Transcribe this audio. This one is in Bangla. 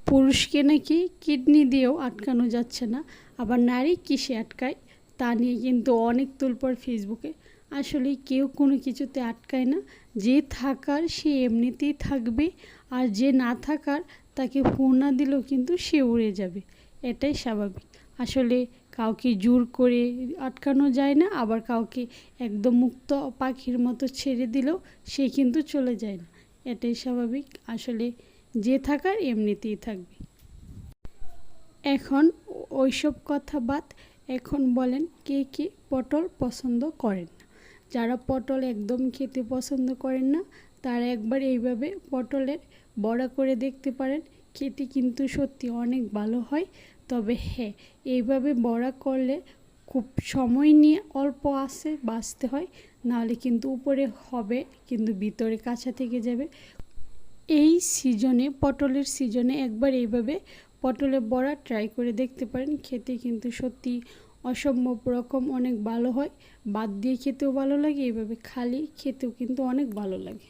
পুরুষকে নাকি কিডনি দিয়েও আটকানো যাচ্ছে না, আবার নারী কিসে আটকায় তা নিয়ে কিন্তু অনেক তোলপাড় ফেসবুকে। আসলে কেউ কোনো কিছুতে আটকায় না, যে থাকার সে এমনিতেই থাকবে, আর যে না থাকার তাকে ফোন না দিলেও কিন্তু সে উড়ে যাবে, এটাই স্বাভাবিক। আসলে কাউকে জোর করে আটকানো যায় না, আবার কাউকে একদম মুক্ত পাখির মতো ছেড়ে দিলেও সে কিন্তু চলে যায় না, এটাই স্বাভাবিক। আসলে যে থাকার এমনিতেই থাকবে। এখন ওইসব কথা বাদ, এখন বলেন কে কে পটল পছন্দ করেন না? যারা পটল একদম খেতে পছন্দ করেন না তারা একবার এইভাবে পটলের বড়া করে দেখতে পারেন, খেতে কিন্তু সত্যি অনেক ভালো হয়। তবে হ্যাঁ, এইভাবে বড়া করলে খুব সময় নিয়ে অল্প আঁচে ভাজতে হয়, নাহলে কিন্তু উপরে হবে কিন্তু ভিতরে কাঁচা থেকে যাবে। এই সিজনে, পটলের সিজনে একবার এইভাবে পটলের বড়া ট্রাই করে দেখতে পারেন, খেতে কিন্তু সত্যি অসম্ভব রকম অনেক ভালো হয়। বাদ দিয়ে খেতেও ভালো লাগে, এইভাবে খালি খেতেও কিন্তু অনেক ভালো লাগে।